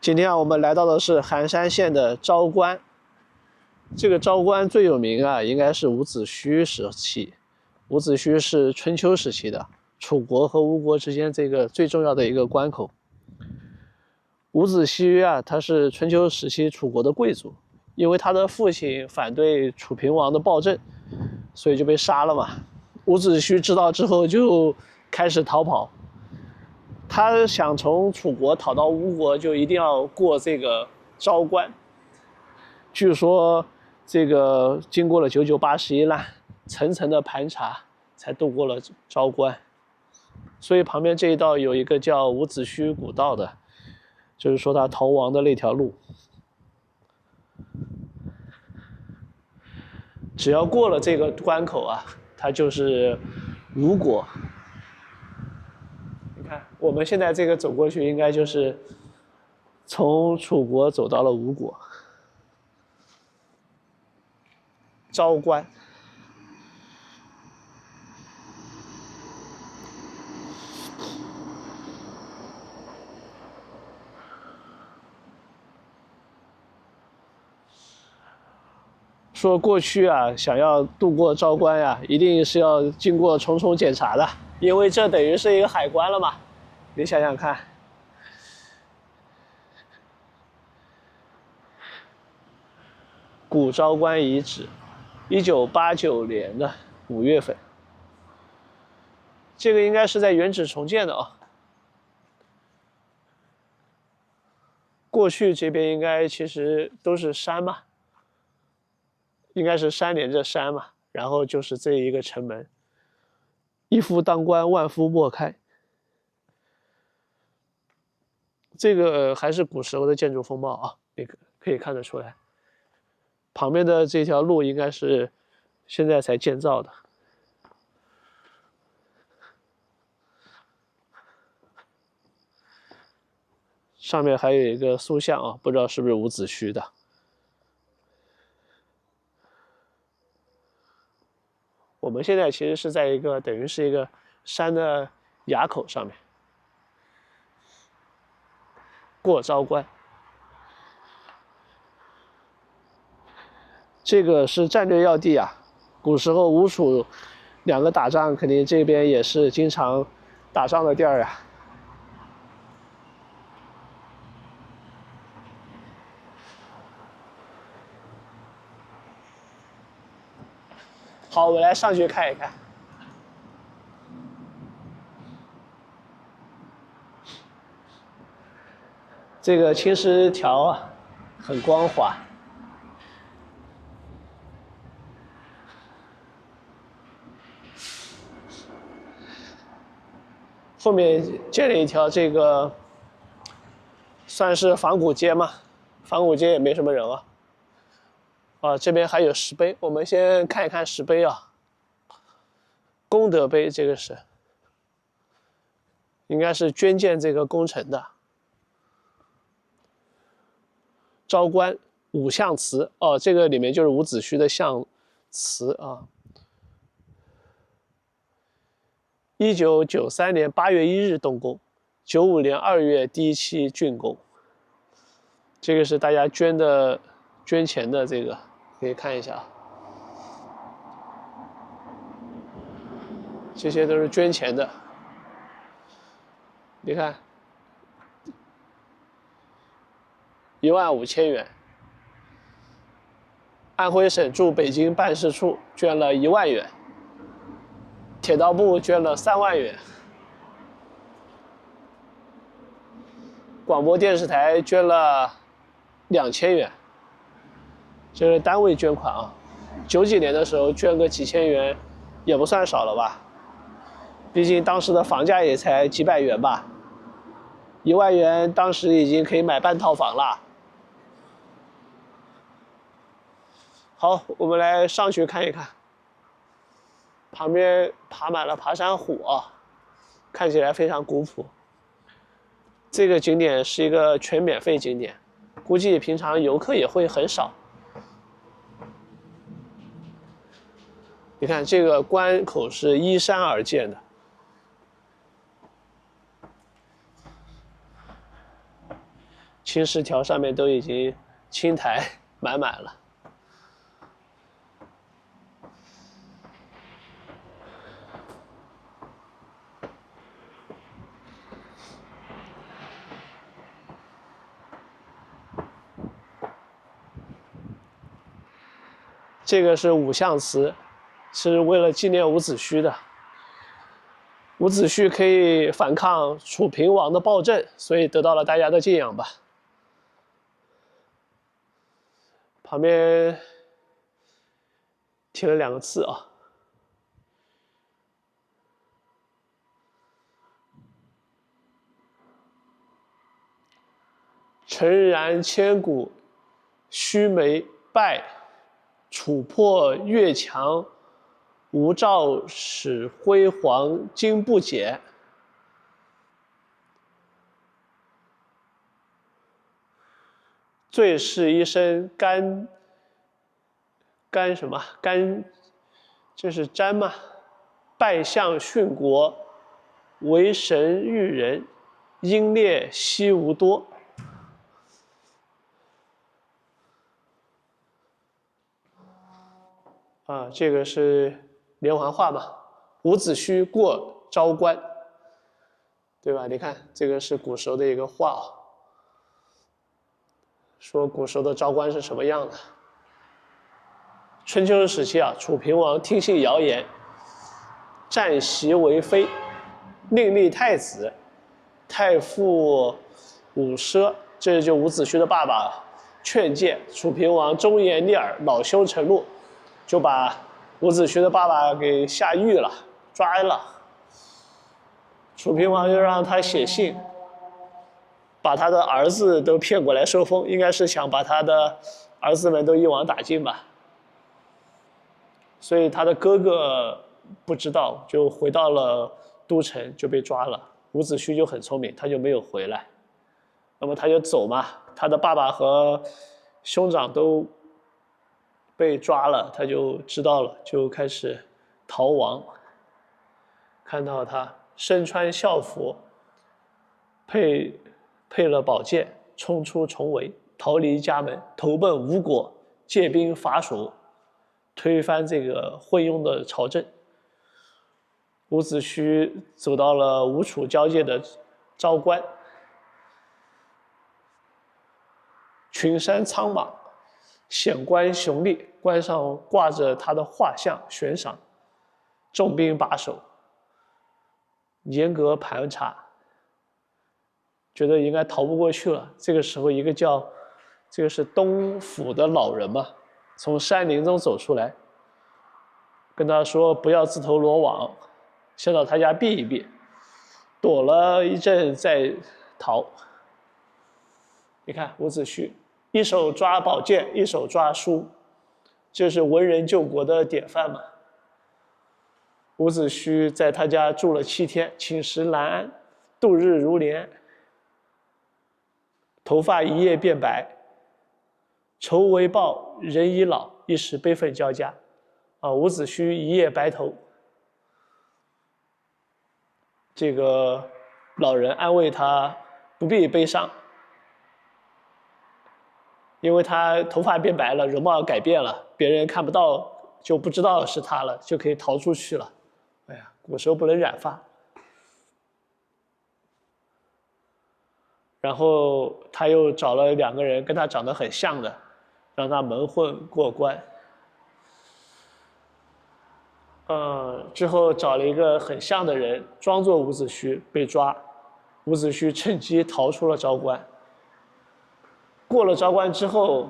今天我们来到的是含山县的昭关。这个昭关最有名啊，应该是伍子胥时期。伍子胥是春秋时期的楚国和吴国之间这个最重要的一个关口。伍子胥啊，他是春秋时期楚国的贵族，因为他的父亲反对楚平王的暴政，所以就被杀了嘛。伍子胥知道之后就开始逃跑。他想从楚国逃到吴国，就一定要过这个昭关。据说这个经过了9981难，层层的盘查，才渡过了昭关。所以旁边这一道有一个叫伍子胥古道的，就是说他逃亡的那条路。只要过了这个关口啊，它就是吴国。你看，我们现在这个走过去，应该就是从楚国走到了吴国。昭关。说过去啊，想要渡过昭关呀，一定是要经过重重检查的，因为这等于是一个海关了嘛。你想想看，古昭关遗址，1989年的5月份，这个应该是在原址重建的啊。过去这边应该其实都是山嘛。应该是山连着山嘛，然后就是这一个城门，一夫当关，万夫莫开。这个还是古时候的建筑风貌啊，你可以看得出来。旁边的这条路应该是现在才建造的。上面还有一个塑像啊，不知道是不是伍子胥的。我们现在其实是在一个等于是一个山的垭口上面，过昭关。这个是战略要地啊，古时候吴楚两个打仗，肯定这边也是经常打仗的地儿啊。好，我来上去看一看。这个青石条啊，很光滑。后面建了一条这个，算是仿古街嘛，仿古街也没什么人啊。啊，这边还有石碑，我们先看一看石碑啊。功德碑，这个是，应该是捐建这个工程的。昭关五象祠哦，这个里面就是伍子胥的象祠啊。1993年8月1日动工，95年2月第一期竣工。这个是大家捐钱的这个，可以看一下。这些都是捐钱的，你看，15000元。安徽省驻北京办事处捐了1万元，铁道部捐了3万元，广播电视台捐了2000元，这是单位捐款啊。90几年的时候捐个几千元，也不算少了吧？毕竟当时的房价也才几百元吧，1万元当时已经可以买半套房了。好，我们来上去看一看。旁边爬满了爬山虎啊，看起来非常古朴。这个景点是一个全免费景点，估计平常游客也会很少。你看这个关口是依山而建的。其青石条上面都已经青苔满满了。这个是五象祠，是为了纪念伍子胥的。伍子胥可以反抗楚平王的暴政，所以得到了大家的敬仰吧。旁边贴了2个字啊，诚然千古，须眉败，楚破越强，吴赵始辉煌，今不减。最是一身肝什么肝？这是瞻吗？败相殉国，为神育人，英烈悉无多。啊，这个是连环画嘛？伍子胥过昭关，对吧？你看，这个是古时候的一个画啊，说古时候的昭关是什么样的？春秋时期啊，楚平王听信谣言，占袭为妃，另立太子，太傅伍奢，这就伍子胥的爸爸劝谏，楚平王忠言逆耳，恼羞成怒，就把伍子胥的爸爸给下狱了，抓了。楚平王就让他写信，把他的儿子都骗过来受封，应该是想把他的儿子们都一网打尽吧。所以他的哥哥不知道，就回到了都城，就被抓了。伍子胥就很聪明，他就没有回来。那么他就走嘛，他的爸爸和兄长都被抓了，他就知道了，就开始逃亡。看到他身穿校服，配了宝剑，冲出重围，逃离家门，投奔吴国，借兵伐蜀，推翻这个昏庸的朝政。伍子胥走到了吴楚交界的昭关，群山苍茫，险关雄立，关上挂着他的画像悬赏，重兵把守，严格盘查，觉得应该逃不过去了。这个时候，一个叫这个是东府的老人嘛，从山林中走出来，跟他说不要自投罗网，先到他家避一避，躲了一阵再逃。你看伍子胥一手抓宝剑，一手抓书，这是文人救国的典范嘛。伍子胥在他家住了7天，寝食难安，度日如年，头发一夜变白，愁为报，人已老，一时悲愤交加。伍子胥一夜白头。这个老人安慰他不必悲伤，因为他头发变白了，容貌改变了，别人看不到，就不知道是他了，就可以逃出去了。哎呀，古时候不能染发。然后他又找了2个人跟他长得很像的，让他蒙混过关。之后找了一个很像的人，装作伍子胥被抓，伍子胥趁机逃出了昭关。过了昭关之后，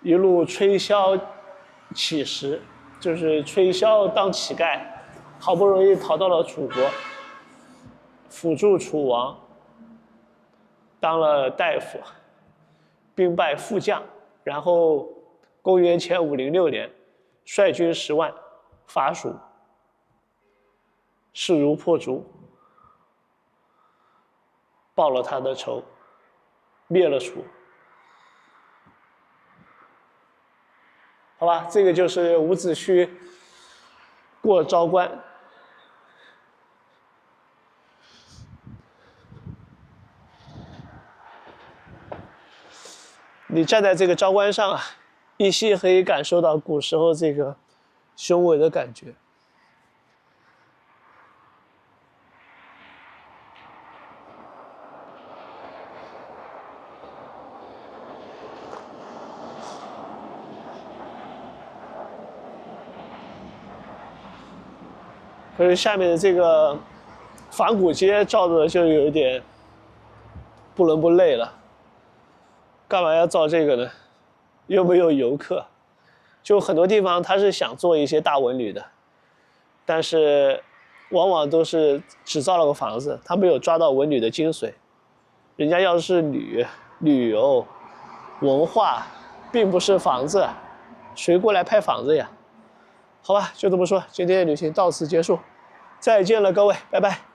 一路吹箫乞食，就是吹箫当乞丐，好不容易逃到了楚国，辅助楚王，当了大夫，兵败副将，然后公元前506年，率军10万伐蜀，势如破竹，报了他的仇，灭了蜀。好吧，这个就是伍子胥过昭关。你站在这个昭关上啊，依稀可以感受到古时候这个雄伟的感觉。可是下面的这个仿古街照的就有一点不伦不类了，干嘛要造这个呢？又没有游客，就很多地方他是想做一些大文旅的，但是往往都是只造了个房子，他没有抓到文旅的精髓。人家要是旅游文化，并不是房子，谁过来拍房子呀？好吧，就这么说，今天的旅行到此结束，再见了各位，拜拜。